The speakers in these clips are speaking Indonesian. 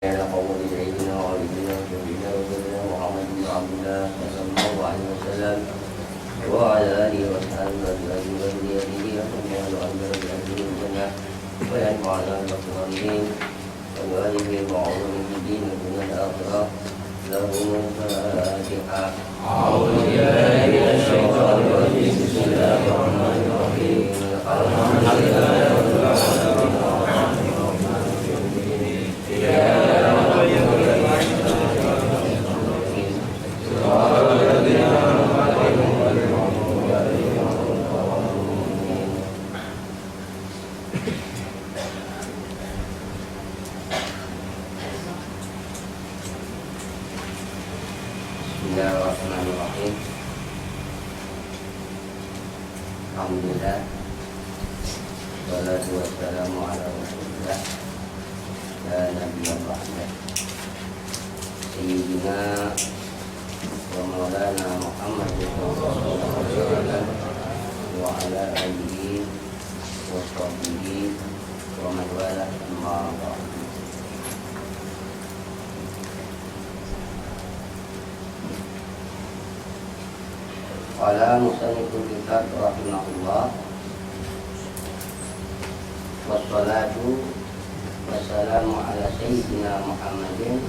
على قول سيدنا ونبينا وشفينا وسيدنا محمد بن عبد الله صلى الله عليه وسلم وعلى آله وصحبه أجمعين وذريته وسلم وأنزل بأهله الجنة وينفعنا بالصالحين ويؤلف بعضهم في الدين ودنيا الآخرة لهم الفاتحة. أعوذ بالله من الشيطان الرجيم بسم الله الرحمن الرحيم الحمد لله رب العالمين Bismillahirrahmanirrahim. Alhamdulillah. Wassalatu wassalamu ala Rasulillah wa nabiyina Muhammad Sayyidina wa maulana Muhammad sallallahu alaihi wasallam wa ala alihi wa sahbihi wa man wala amma ba'd. Qala musanniful kitab rahimahullah wassalatu wassalamu ala sayyidina Muhammadin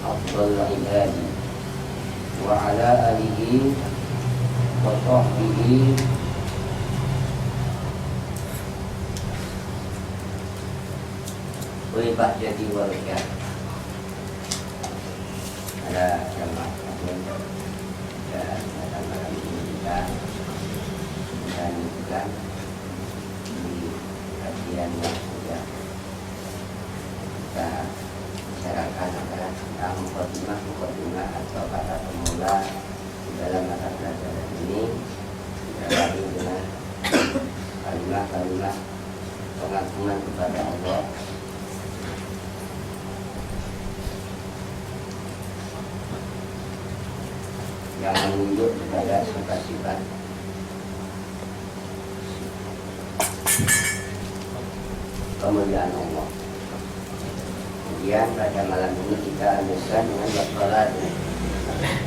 afdal ibadi wa ala alihi wa sahbihi wa bahjati wa rikah. Ada jamaah dan malam ini kita lanjutkan di kajian yang sudah kita bicarakan adalah tentang mukadimah atau kata pemula di dalam mata pelajaran ini. Kita lalu dengan kalimat-kalimat pengagungan kepada Allah. Yang menunjuk kepada sifat-sifat kemuliaan Allah. Kemudian pada malam ini kita lanjutkan dengan wassalat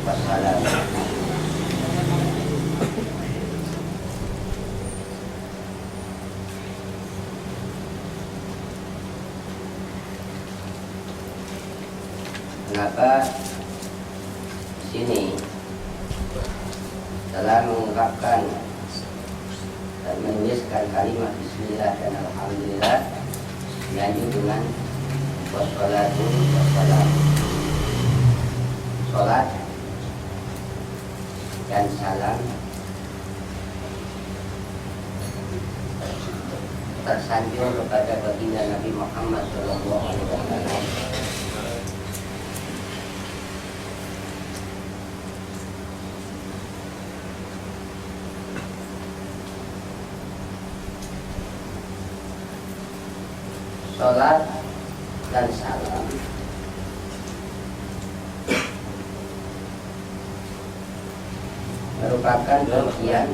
wassalam. Kenapa di sini telah mengungkapkan dan menuliskan kalimat bismillah dan alhamdulillah dilanjut dengan wassalatu wassalam. Salat dan salam tersanjung kepada baginda Nabi Muhammad sallallahu alaihi wasallam. Salat dan salam merupakan bagian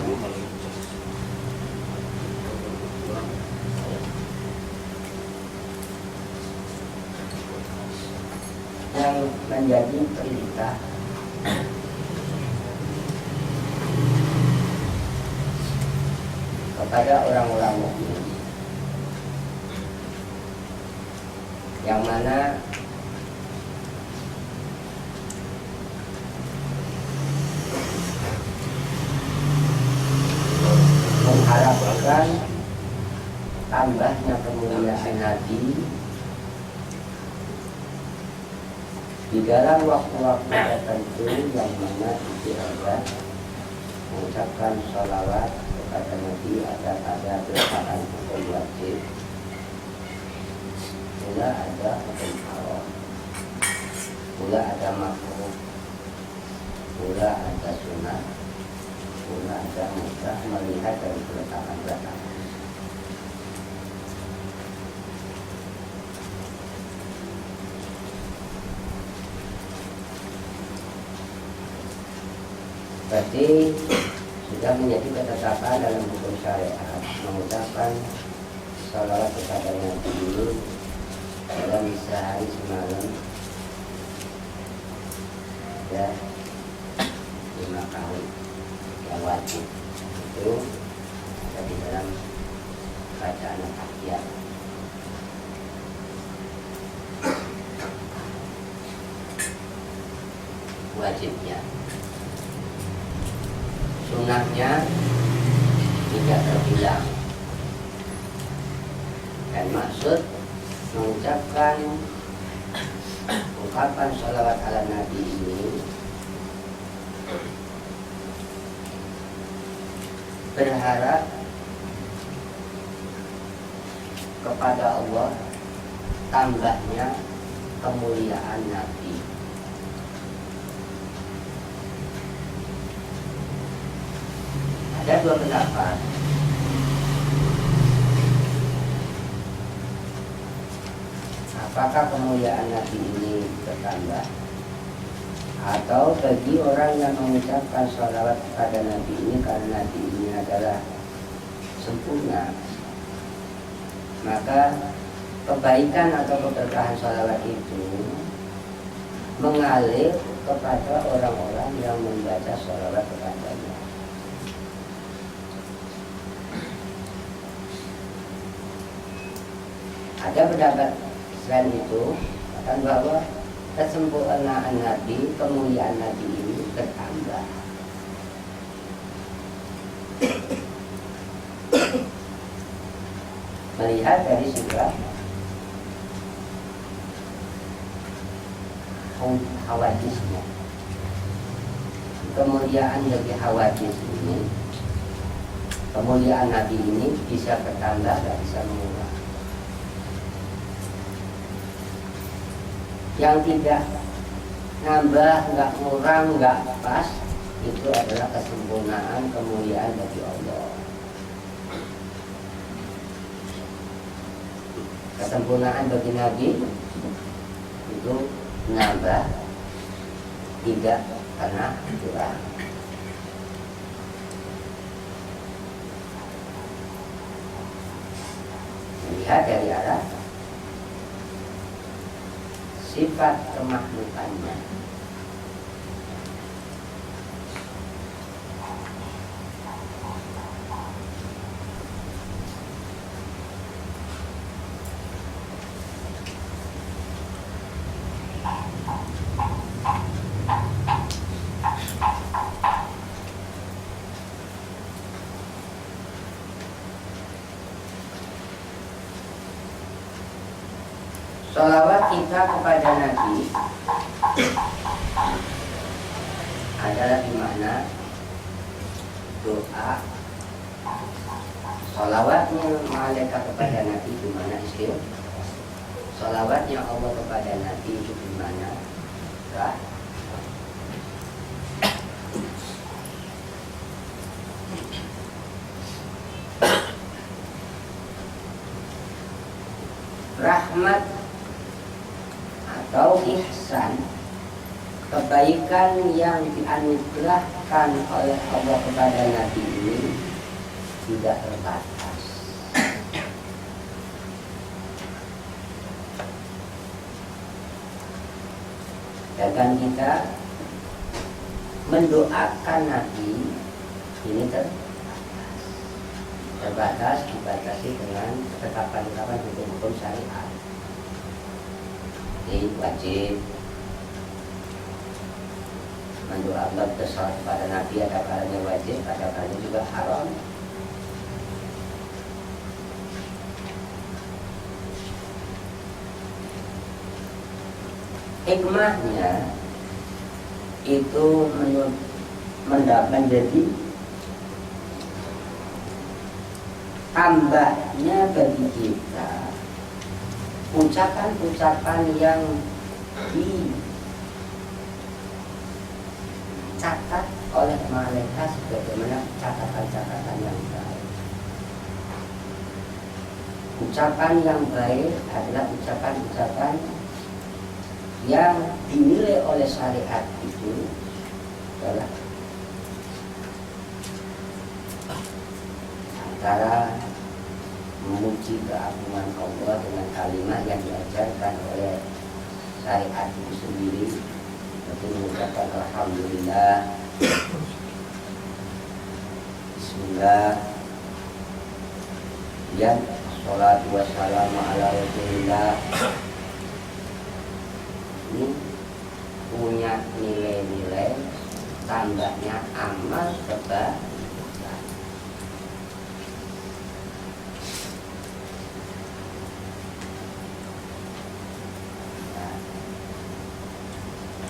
yang menjadi perintah kepada orang-orang mukmin, yang mana mengharapkan tambahnya kemuliaan hati di dalam waktu-waktu tertentu, yang mana istiadat mengucapkan sholawat kepada Nabi ada bacaan hukum wajib, pula ada hukum haram, pula ada makruh, pula ada sunnah, pula ada mubah melihat dari peletakan-peletakan. Berarti sudah menjadi ketetapan dalam hukum syariat mengucapkan salawat kepada Nabi dulu dalam sehari semalam ada 5 kali yang wajib itu ada di dalam bacaan Al-Fatihah. Wajibnya, sunahnya tidak terbilang, dan maksud mengucapkan ungkapan sholawat ala Nabi ini berharap kepada Allah tambahnya kemuliaan Nabi. Ada 2 pendapat. Apakah kemuliaan Nabi ini bertambah, atau bagi orang yang mengucapkan sholawat kepada Nabi ini karena Nabi ini adalah sempurna, maka kebaikan atau keberkahan sholawat itu mengalir kepada orang-orang yang membaca sholawat kepadanya. Ada pendapat selain itu akan bahwa kesempurnaan Nabi, kemuliaan Nabi ini bertambah. Melihat dari surah Hawadisnya, kemuliaan dari Hawadis ini, kemuliaan Nabi ini bisa bertambah, tidak bisa mengurang. Yang tidak nambah, nggak ngurang, nggak pas, itu adalah kesempurnaan kemuliaan bagi Allah. Kesempurnaan bagi Nabi itu nambah, tidak pernah kurang. Melihat dari arah sifat kemakhlukannya, sholawat kita kepada Nabi adalah dimana doa. Sholawatnya malaikat kepada Nabi dimana istilah. Sholawatnya Allah kepada Nabi itu dimana doa. Rahmat atau ihsan, kebaikan yang dianugerahkan oleh Allah kepada Nabi ini tidak terbatas. Dan kita mendoakan Nabi ini terbatas, dibatasi dengan ketetapan-ketetapan hukum-hukum syariat. Jadi wajib mendoakan bersolawat kepada Nabi, ada kalanya wajib, ada kalanya juga haram. Hikmahnya itu menjadi tambahnya bagi kita ucapan-ucapan yang dicatat oleh malaikat sebagaimana catatan-catatan yang baik. Ucapan yang baik adalah ucapan-ucapan yang dinilai oleh syariat itu adalah antara memuji keagungan Allah dengan kalimat yang diajarkan oleh syariat itu sendiri, seperti mengucapkan alhamdulillah, bismillah, dan sholatu wassalamu ala rasulillah. Ini punya nilai-nilai tambahnya amal kebaikan.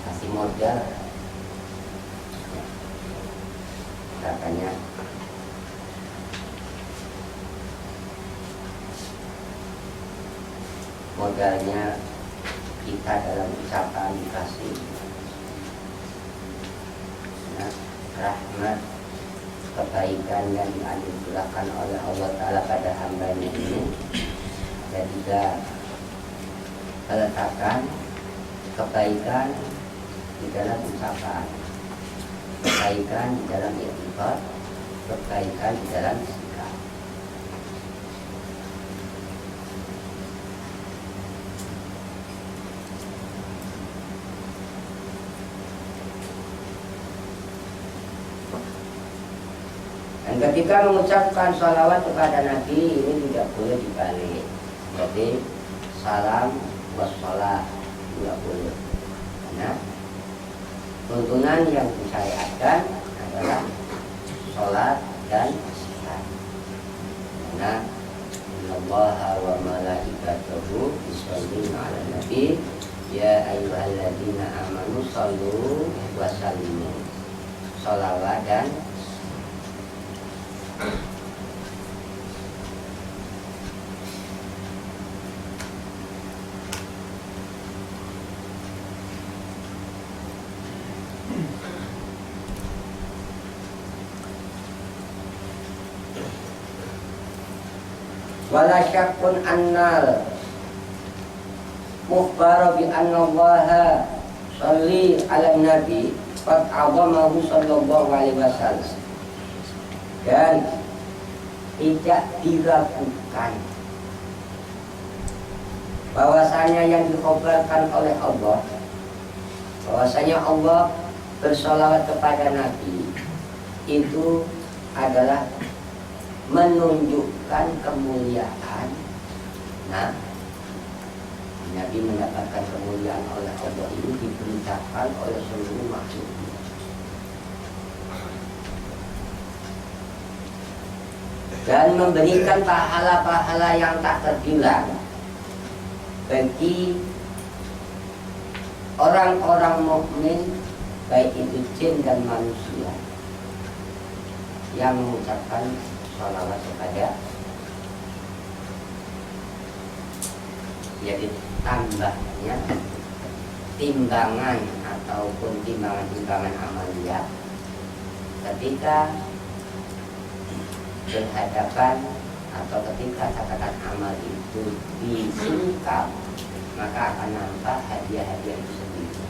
Kasih modal katanya modalnya kita dalam ucapan dikasih rahmat, kebaikan yang dianugerahkan oleh Allah Ta'ala pada hambanya ini. Ada tiga peletakan: kebaikan di dalam ucapan, kebaikan di dalam i'tiqad, kebaikan di dalam sikap. Dan ketika mengucapkan sholawat kepada Nabi ini tidak boleh dibalik. Jadi salam wassalam tidak boleh. Karena tuntunan yang disyariatkan adalah sholat dan salam. Karena Innallaha wa malaikatahu yusholluna 'alan nabi ya ayyuhalladzina amanu shollu wa sallimu. Sholawat dan wala syakkun annal mukhbara bi anna Allaha sholli 'alan nabi qad 'azamahu sallallahu alaihi wasallam. Dan tidak diragukan bahwasanya yang dikhabarkan oleh Allah, bahwasanya Allah bersolawat kepada Nabi itu adalah menunjukkan kemuliaan. Nah, Nabi mendapatkan kemuliaan oleh Allah ini diberitakan oleh seluruh makhluk, dan memberikan pahala-pahala yang tak terbilang bagi orang-orang mukmin, baik itu jin dan manusia, yang mengucapkan sholawat kepada. Jadi tambahnya timbangan ataupun timbangan amalia ketika berhadapan atau ketika catatan amal itu disingkap, maka akan nampak hadiah-hadiah itu sendiri.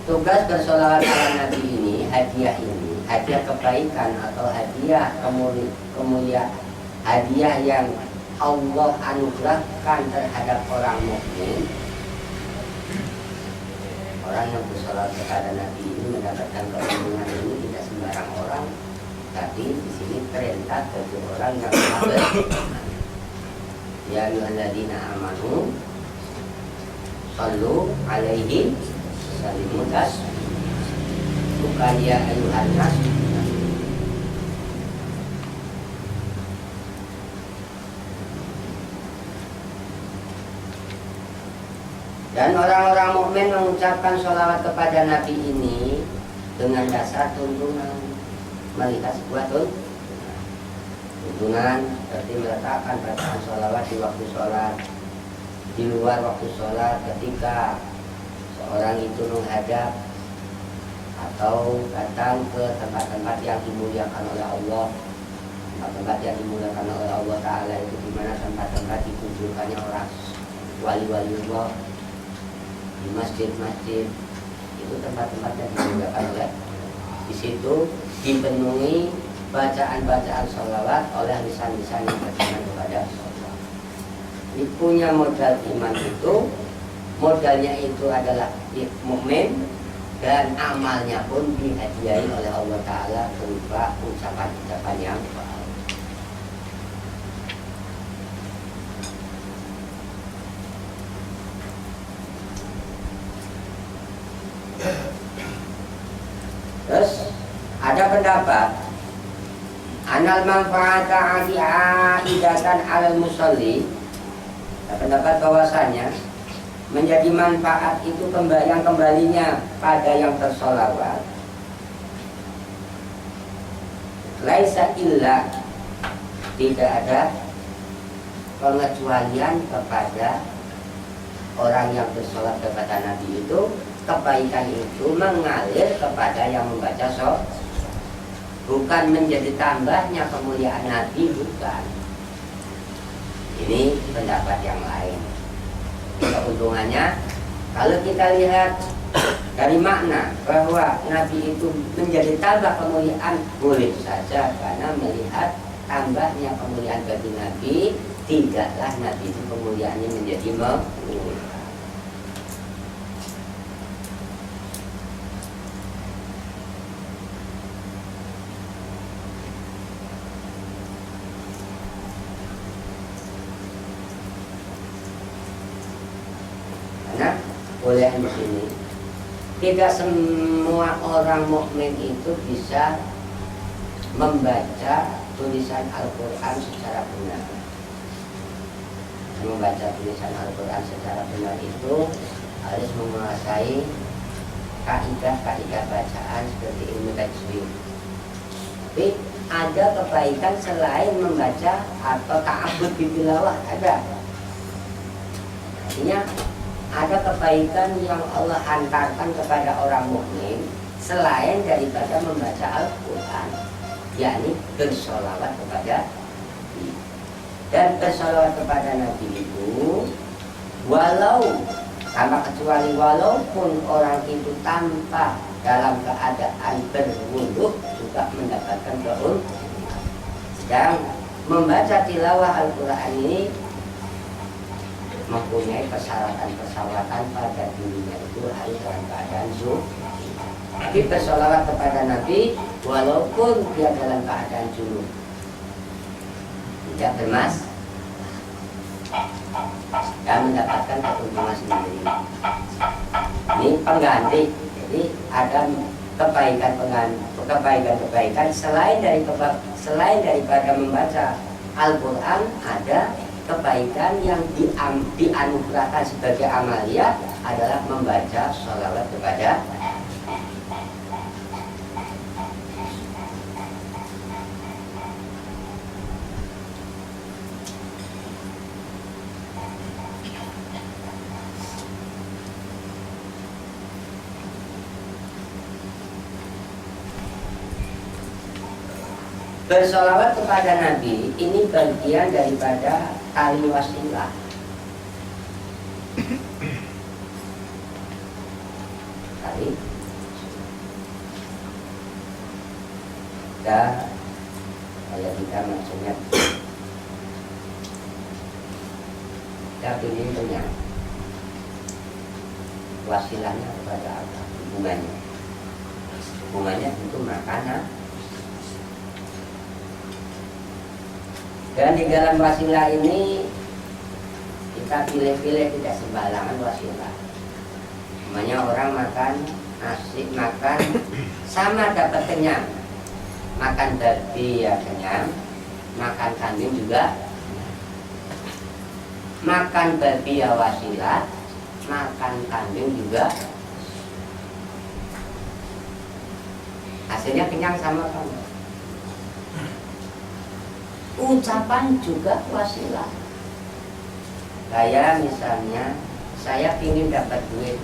Tugas bersolawat ala Nabi ini, hadiah kebaikan atau hadiah kemuliaan, hadiah yang Allah anugerahkan terhadap orang mukmin. Orang yang bersolawat kepada Nabi ini mendapatkan keuntungan ini tidak sembarang orang, tapi di sini perintah bagi orang yang beriman. Ya ayyuhalladzina amanu shallu alaihi wasallimu taslima. Bukan ya ayyuhan nas. Dan orang-orang mukmin mengucapkan sholawat kepada Nabi ini dengan dasar tuntunan, melihat sebuah tuntunan seperti meletakkan bacaan sholawat di waktu sholat, di luar waktu sholat ketika seorang itu menghadap atau datang ke tempat-tempat yang dimuliakan oleh Allah. Tempat-tempat yang dimuliakan oleh Allah Ta'ala itu dimana tempat-tempat dikumpulkannya orang wali-wali Allah. Di masjid-masjid itu tempat-tempat yang dimuliakan oleh Di situ dipenuhi bacaan-bacaan sholawat oleh lisan-lisan yang beriman kepada Allah. Ini punya modal iman itu, modalnya itu adalah mukmin, dan amalnya pun dihadiahi oleh Allah Ta'ala berupa ucapan-ucapan yang baik. Terus ada pendapat anal manfaata aidatan alal musalli. Ada pendapat bahwasanya menjadi manfaat itu yang kembalinya pada yang bersolawat. Laisa illa, tidak ada pengecualian kepada orang yang bersolat kepada Nabi itu, kebaikan itu mengalir kepada yang membaca sholat, bukan menjadi tambahnya kemuliaan Nabi, bukan. Ini pendapat yang lain. Keuntungannya, kalau kita lihat dari makna bahwa Nabi itu menjadi tambah kemuliaan, boleh saja, karena melihat tambahnya kemuliaan bagi Nabi, tidaklah Nabi itu kemuliaannya menjadi mengurangi. Boleh di sini. Tidak semua orang mukmin itu bisa membaca tulisan Al-Quran secara benar. Membaca tulisan Al-Quran secara benar itu harus menguasai kaidah-kaidah bacaan seperti ilmu tajwid. Tapi ada kebaikan selain membaca atau ta'abbud bitilawah, ada. Artinya ada kebaikan yang Allah hantarkan kepada orang mukmin selain daripada membaca Al-Quran, yakni bersolawat kepada Nabi. Dan bersolawat kepada Nabi itu, walau tanpa kecuali, walaupun orang itu tanpa dalam keadaan berwudu juga mendapatkan keuntungan. Dan membaca tilawah Al-Quran ini mempunyai persyaratan pada dirinya itu harus dalam keadaan junub. Tapi bersolawat kepada Nabi walaupun dia dalam keadaan junub tidak bermas dan mendapatkan keuntungan sendiri. Ini pengganti. Jadi ada kebaikan selain daripada membaca Al-Quran, ada kebaikan yang dianugerahkan sebagai amalia adalah membaca sholawat kepada bersolawat kepada Nabi. Ini bagian daripada tali wasilah. Tali dan kayak kita maksudnya kita ingin kenyang, wasilahnya kepada apa? Hubungannya itu makanan. Dan di dalam wasilah ini kita pilih-pilih, tidak sembarangan wasilah. Namanya orang makan nasi, makan sama dapat kenyang. Makan babi ya kenyang, makan kambing juga. Makan babi ya wasilah, makan kambing juga. Hasilnya kenyang sama kamu. Ucapan juga wasilah. Kayak misalnya saya ingin dapat duit,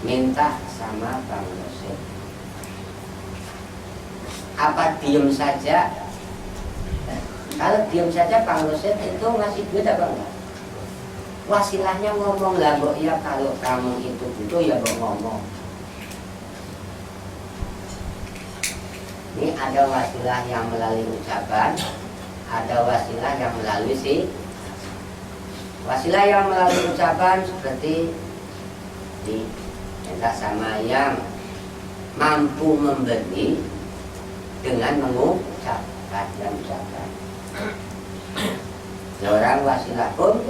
minta sama Bang Yosef. Apa diem saja? Kalau diem saja Bang Yosef itu ngasih duit apa enggak? wasilahnya ngomong lah, Mbok, ya kalau kamu itu butuh ya Mbok ngomong. Ini ada wasilah yang melalui ucapan, ada wasilah yang melalui wasilah yang melalui ucapan seperti minta sama yang mampu memberi dengan mengucapkan dan ucapan. Orang wasilah pun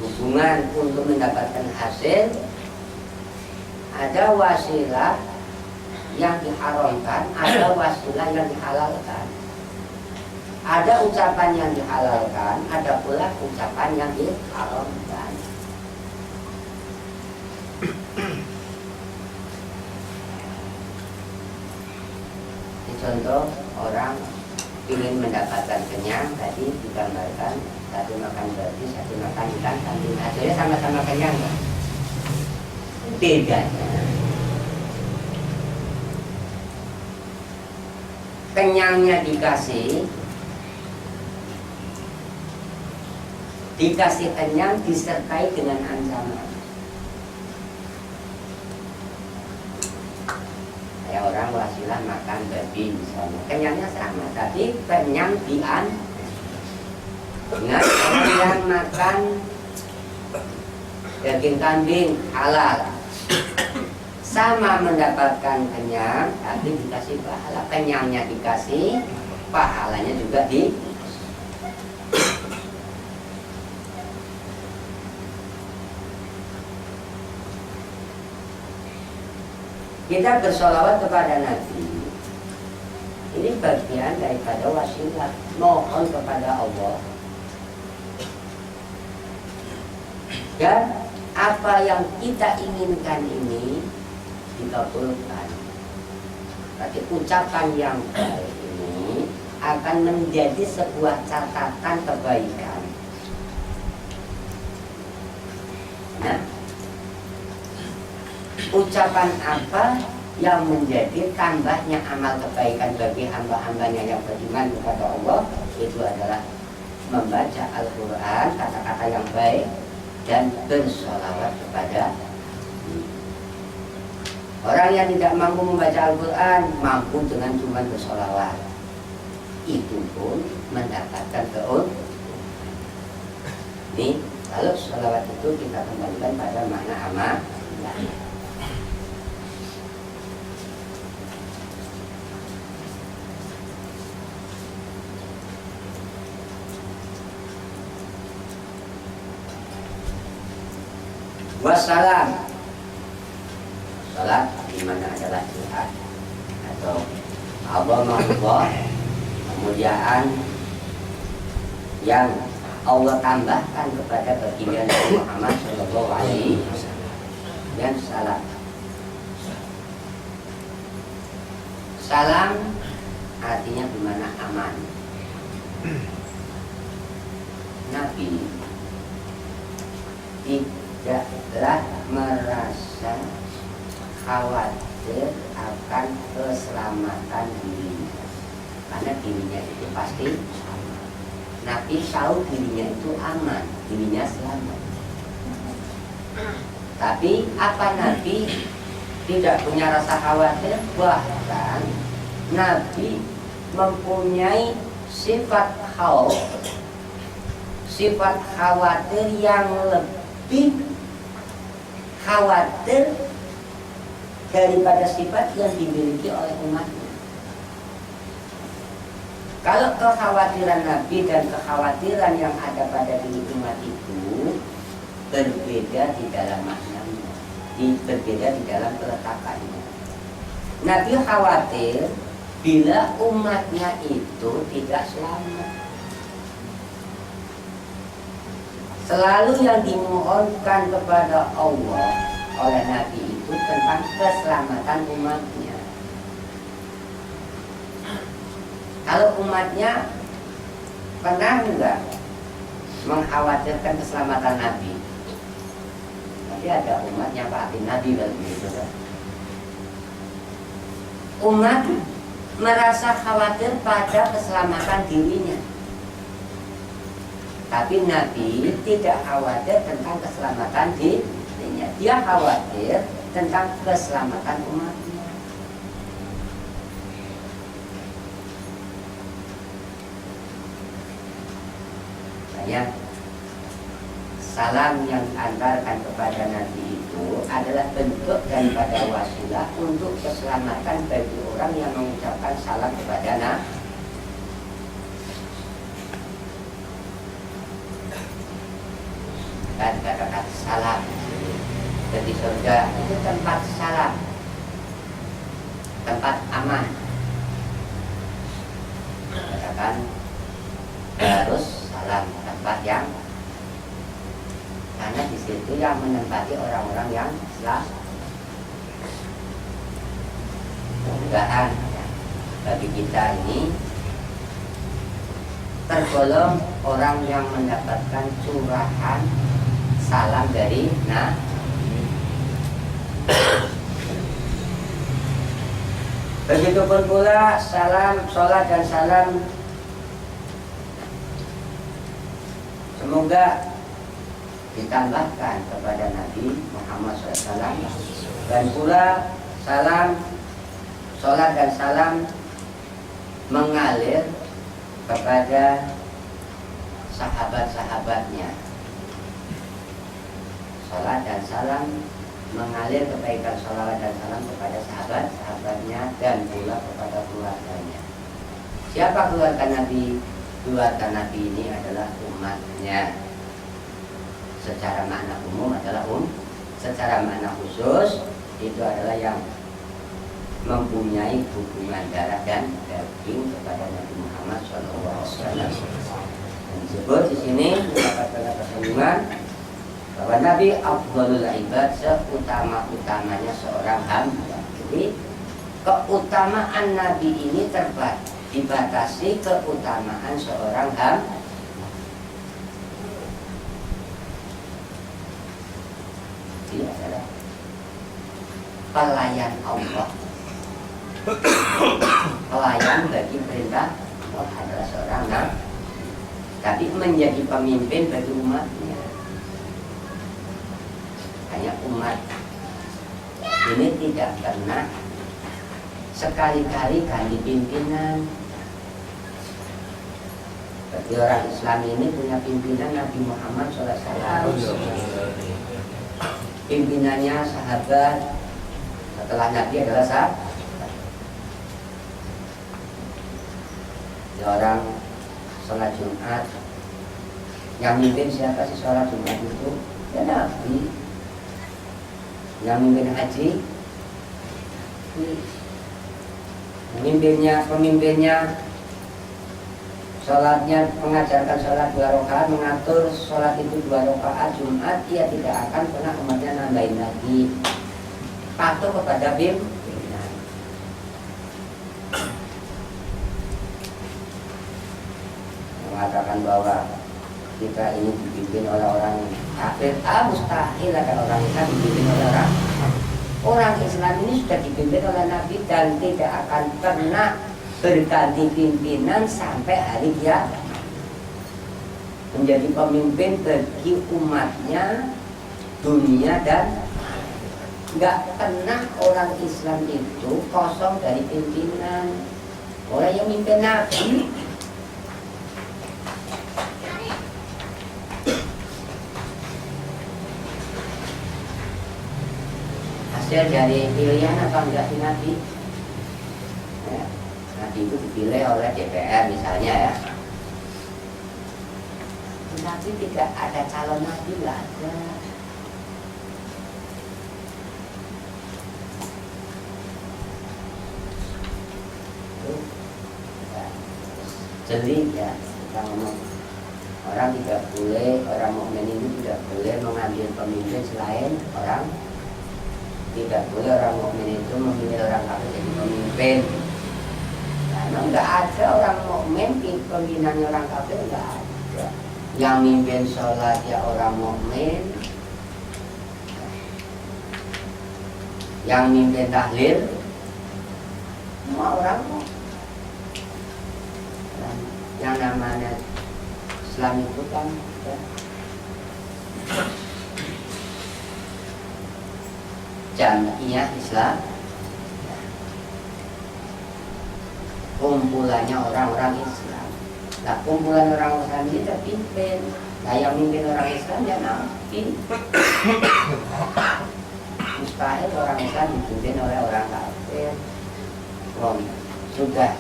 hubungan untuk mendapatkan hasil, ada wasilah yang diharamkan, ada wasilah yang dihalalkan. Ada ucapan yang dihalalkan, ada pula ucapan yang diharamkan. Contoh orang ingin mendapatkan kenyang, tadi digambarkan satu makan roti, satu makan ikan, sambil hasilnya sama-sama kenyang, kan? Bedanya kenyangnya dikasih kenyang disertai dengan ancaman. Kayak orang wasilah makan babi misalnya, kenyangnya sama, tapi kenyang dian. Ingat, orang yang makan daging kambing halal sama mendapatkan kenyang, tapi dikasih pahala. Kenyangnya dikasih, pahalanya juga di. Kita bersolawat kepada Nabi. Ini bagian daripada wasilah, mohon kepada Allah. Dan apa yang kita inginkan ini dikabulkan. Berarti ucapan yang baik ini akan menjadi sebuah catatan kebaikan. Nah, ucapan apa yang menjadi tambahnya amal kebaikan bagi hamba-hambanya yang beriman kepada Allah, itu adalah membaca Al-Quran, kata-kata yang baik, dan bersolawat kepada orang yang tidak mampu membaca Al-Quran, mampu dengan cuma bersolawat, itu pun mendapatkan keuntungan. Ini kalau solawat itu kita kembalikan pada makna amal. Wassalam, salat di mana adalah jihad atau Allah, kemuliaan yang Allah tambahkan kepada baginda Nabi Muhammad Shallallahu Alaihi Wasallam dan salam. Salam artinya dimana aman. Nabi tidaklah merasa khawatir akan keselamatan dirinya, karena dirinya itu pasti aman. Nabi tahu dirinya itu aman, dirinya selamat. Tapi apa Nabi tidak punya rasa khawatir? Bahkan Nabi mempunyai sifat khauf, sifat khawatir yang lebih khawatir daripada sifat yang dimiliki oleh umatnya. Kalau kekhawatiran Nabi dan kekhawatiran yang ada pada diri umat itu berbeda di dalam maknanya, berbeda di dalam peletakannya. Nabi khawatir bila umatnya itu tidak selamat. Selalu yang dimohonkan kepada Allah oleh Nabi itu tentang keselamatan umatnya. Kalau umatnya pernah enggak mengkhawatirkan keselamatan Nabi? Nanti ada umatnya paatin Nabi begitu kan? Umat merasa khawatir pada keselamatan dirinya. Tapi Nabi tidak khawatir tentang keselamatan dirinya. Dia khawatir tentang keselamatan umatnya. Banyak salam yang diantarkan kepada Nabi itu adalah bentuk daripada wasilah untuk keselamatan bagi orang yang mengucapkan salam kepada Nabi. Dan kata-kata salam di surga itu tempat salam, tempat aman. Katakan harus salam, tempat yang, karena di situ yang menempati orang-orang yang selamat. Mudah-mudahan bagi kita ini tergolong orang yang mendapatkan curahan salam dari begitupun pula salam, sholat dan salam semoga ditambahkan kepada Nabi Muhammad SAW, dan pula salam, sholat dan salam mengalir kepada sahabat-sahabatnya. Salat dan salam mengalir kebaikan salawat dan salam kepada sahabat-sahabatnya dan pula kepada keluarganya. Siapa keluarga Nabi? Keluarga Nabi ini adalah umatnya. Secara makna umum adalah secara makna khusus itu adalah yang mempunyai hubungan darah dan daging kepada Nabi Muhammad SAW. Dan disebut di sini mendapatkan kesambungan bahwa Nabi afdhalul ibad, seutama-utamanya seorang hamba. Jadi keutamaan Nabi ini dibatasi keutamaan seorang hamba. Dia adalah pelayan Allah. Pelayan bagi perintah Allah adalah seorang nabi, tapi menjadi pemimpin bagi umatnya. Hanya umat ini tidak pernah sekali-kali ganti pimpinan. Bagi orang Islam ini punya pimpinan Nabi Muhammad SAW. Pimpinannya sahabat, setelah Nabi adalah sahabat. Orang sholat Jumat, yang mimpin siapa sih sholat Jumat itu? Ya Nabi. Yang mimpin haji, pemimpinnya sholatnya mengajarkan sholat 2 rakaat, mengatur sholat itu 2 rakaat Jumat, ia tidak akan pernah umatnya nambahin lagi. Patuh kepada pimpinan. Mengatakan bahwa kita ini dipimpin oleh orang kafir, mustahil ada orang Islam dipimpin oleh orang Islam. Ini sudah dipimpin oleh Nabi dan tidak akan pernah berganti pimpinan sampai hari kiamat. Menjadi pemimpin bagi umatnya, dunia, dan nggak pernah orang Islam itu kosong dari pimpinan. Orang yang mimpin Nabi hasil dari pilihan apa enggak di Nabi? Ya, Nabi itu dipilih oleh DPR misalnya ya. Nabi tidak ada calon Nabi, nggak ada. Jeli ya, kita ngomong orang tidak boleh, orang mukmin ini tidak boleh mengambil pemimpin selain orang. Tidak boleh orang mukmin itu memilih orang kafir jadi pemimpin. Karena nggak ada orang mukmin pimpinannya orang kafir, nggak ada. Yang mimpin sholat ya orang mukmin, yang mimpin tahlil semua orang. Yang namanya Islam itu kan ya, Jamiah Islam, kumpulannya orang-orang Islam. Nah, kumpulan orang Islam ini terpimpin. Nah, yang mimpin orang Islam ya Nabi. Mustahil orang Islam dipimpin oleh orang kafir. Sudah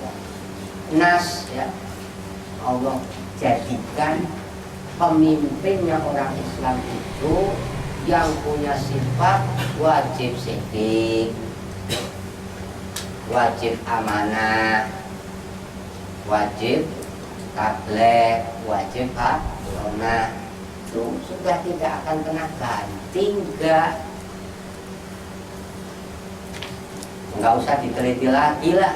nas ya, Allah jadikan pemimpinnya orang Islam itu yang punya sifat wajib siddiq, wajib amanah, wajib tabligh, wajib amanah. Itu sudah tidak akan pernah ganti, nggak usah diteliti lagi lah.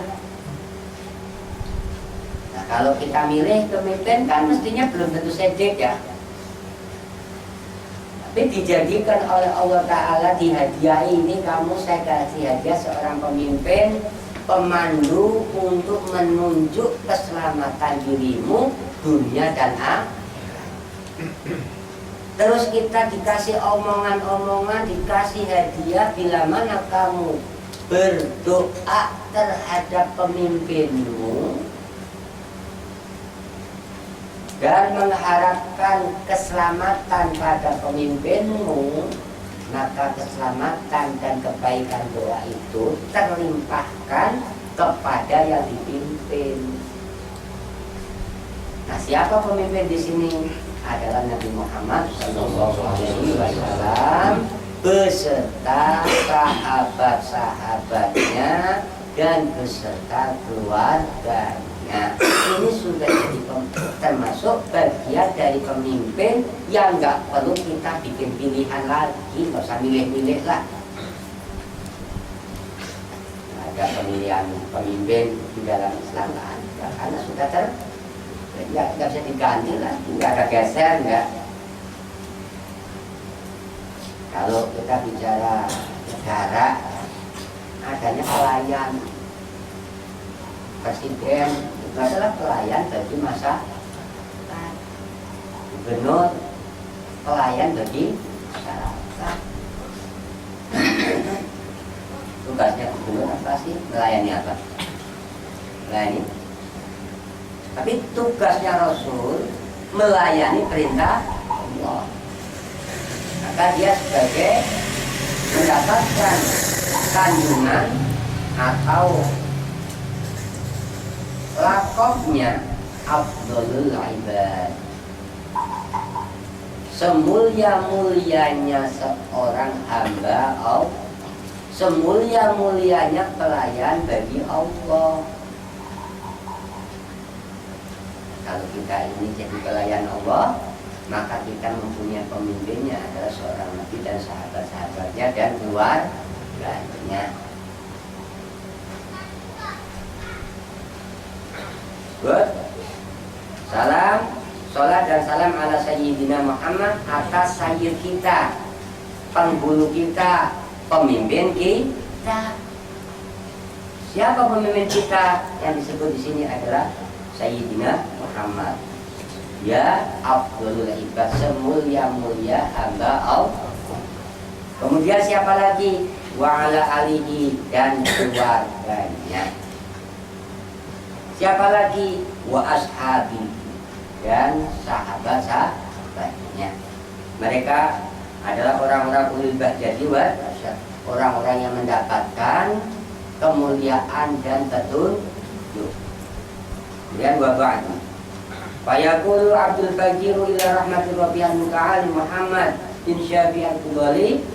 Nah, kalau kita milih pemimpin kan mestinya belum tentu siddiq ya, tapi dijadikan oleh Allah Ta'ala di hadiah ini, kamu saya kasih hadiah seorang pemimpin, pemandu untuk menunjuk keselamatan dirimu dunia dan akhirat. Terus kita dikasih omongan-omongan, dikasih hadiah bila mana kamu berdoa terhadap pemimpinmu dan mengharapkan keselamatan pada pemimpinmu, maka keselamatan dan kebaikan doa itu terlimpahkan kepada yang dipimpin. Nah, siapa pemimpin di sini? Adalah Nabi Muhammad SAW beserta sahabat-sahabatnya dan beserta keluarganya. Ini sudah jadi termasuk bagian dari pemimpin yang nggak perlu kita bikin pilihan lagi, nggak usah milih-milih lah. Ada pemilihan pemimpin di dalam Islam kan, karena sudah nggak bisa diganti lah, nggak ada geser, nggak. Kalau kita bicara negara, adanya pelayan presiden itu adalah pelayan bagi masyarakat, gubernur pelayan bagi masyarakat. Tugasnya gubernur apa sih? Melayani apa? Melayani. Tapi tugasnya Rasul melayani perintah Allah. Maka dia sebagai mendapatkan kandungan atau lakopnya Abdul Ibad, semulia-mulianya seorang hamba Allah, semulia-mulianya pelayan bagi Allah. Kalau kita ini jadi pelayan Allah, maka kita mempunyai pemimpinnya adalah seorang Nabi dan sahabat-sahabatnya dan keluarganya. Good. Salam, salat dan salam ala Sayyidina Muhammad, atas sayyid kita, penghulu kita, pemimpin kita. Siapa pemimpin kita? Yang disebut di sini adalah Sayyidina Muhammad. Ya Abdul Ibad, semulia-mulia hamba Allah. Kemudian siapa lagi? Wa ala alihi, dan keluarganya. Siapa lagi? Wa ashabi, dan sahabat-sahabatnya. Mereka adalah orang-orang ulil bahjati wa rasyad, orang-orang yang mendapatkan kemuliaan dan petunjuk. Kemudian wa ba'du. Fayaqulu Abdul Faqir ila rahmatir rabbil muta'ali Muhammad bin Syafi'i al-Qudali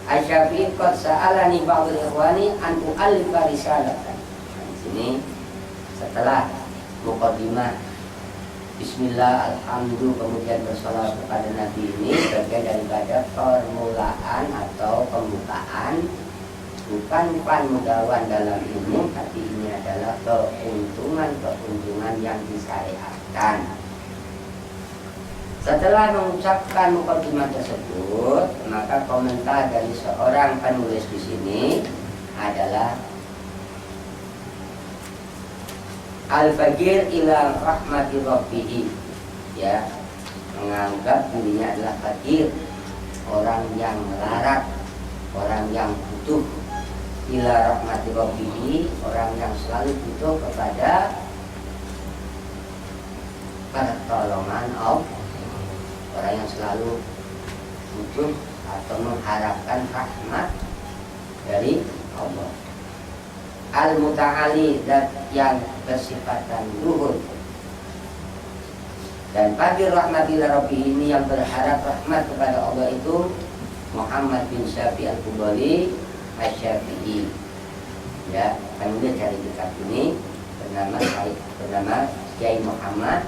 Asy-Syafi'i qad sa'alani ba'dul ikhwani an u'allifa risalatan. Di sini setelah muqaddimah bismillah alhamdulillah kemudian bersalawat kepada Nabi, ini bagian daripada permulaan atau pembukaan, bukan panmudawan dalam ilmu, tapi ini adalah keuntungan yang disyariatkan. Setelah mengucapkan muqaddimah tersebut, maka komentar dari seorang penulis di sini adalah Al-Faqir ila rahmati rabbih, ya, menganggap dirinya adalah fakir, orang yang melarat, orang yang butuh ila rahmati rabbihi, orang yang selalu butuh kepada pertolongan Allah, orang yang selalu butuh atau mengharapkan rahmat dari Allah. Al-Muta'ali, zat yang bersifatan luhur. Dan bagi rahmatillah rabbi ini yang berharap rahmat kepada Allah itu Muhammad bin Syafi al-Qubali Asy-Syafi'i. Ya, penulis dari kitab ini bernama Kiai Muhammad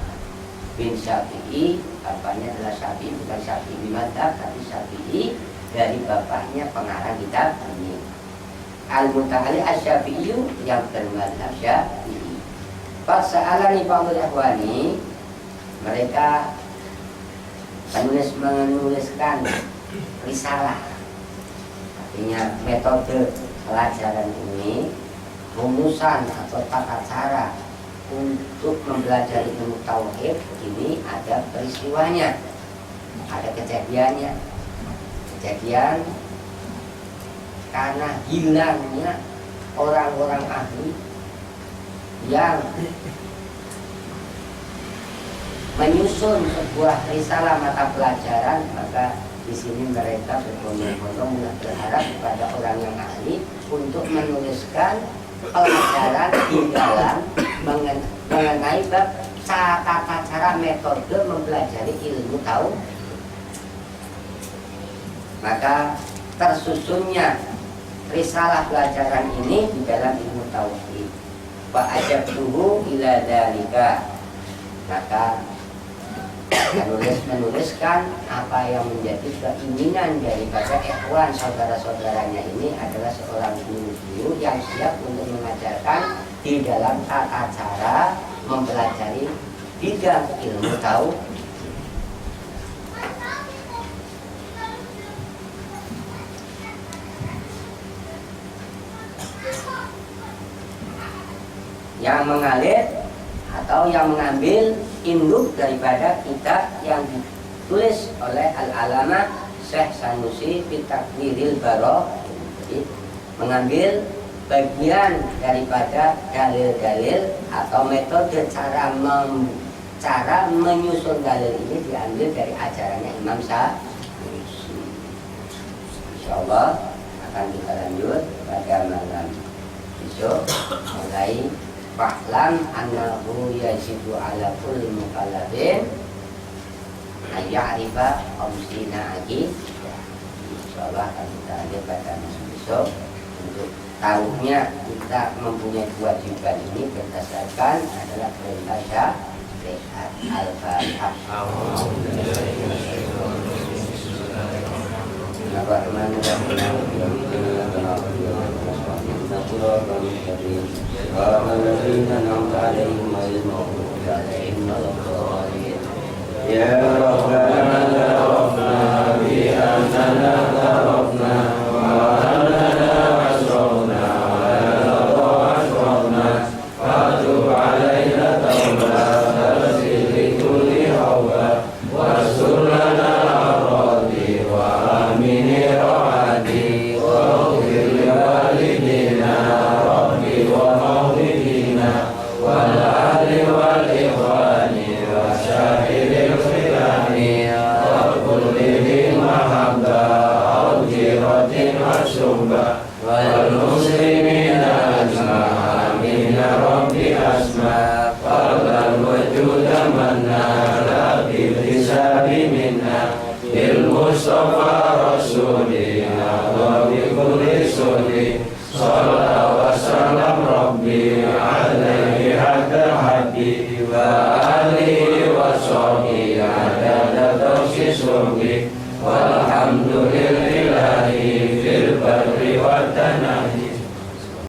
bin Syafi'i. Bapaknya adalah Syafi'i, bukan Syafi'i bin Madzhab, tapi Syafi'i dari bapaknya pengarang kitab ini. Al-Muta'ali Asy-Syafi'i yang bermadzhab Syafi'i. Fas'alani ba'dul ikhwani, mereka menuliskan risalah, artinya metode pelajaran ini, rumusan atau tata cara untuk mempelajari ilmu tauhid ini ada peristiwanya, ada kejadiannya. Kejadian karena hilangnya orang-orang ahli yang menyusun sebuah risalah mata pelajaran, maka di sini mereka berbondong-bondong berharap kepada orang yang ahli untuk menuliskan pelajaran di dalam mengenai bab tata cara metode mempelajari ilmu tauhid. Maka tersusunnya risalah pelajaran ini di dalam ilmu tauhid. Wa ajabtuhu ila dzalika. Maka menuliskan apa yang menjadi keinginan daripada ikhwan saudara-saudaranya ini adalah seorang guru yang siap untuk mengajarkan di dalam tata cara mempelajari bidang ilmu tauhid. Yang mengalir atau yang mengambil induk daripada kitab yang ditulis oleh Al-Alama Syekh Sanusi fi Takwiril Baro. Jadi mengambil bagian daripada dalil-dalil atau metode cara menyusun dalil ini diambil dari ajarannya Imam Sanusi. Insyaallah akan kita lanjut pada malam besok mulai fa'lam annahu yajibu ala kulli mukallafin ayya'rifa khamsina aqid. Insyaallah akan kita lihat pada masa besok. Untuk tahunya kita mempunyai kewajiban ini berdasarkan adalah perintah syariat. Al-Fatihah. Ya Rabbana tarafna bi annana tarafna wa annana asrafna wa asrafna fatub alaina tawbatan li kulli hawa wastur lana aradi wa amini raadi wa ghfir li walidina rabbi wa mawlidina wal ahli wal ikhwani wa syahidil khilani wa kulli bil mahabba au jiratin asumba wal muslimina ajma'in ya rabbi asma fardal wujuda manna la bil hisabi minna bil mustafa rasulina wa bi kulli sudi sallallahu wa sallam rabbi alaihi hatta hadi wa alihi wa sahbihi adada tawsi surbi walhamdulillahi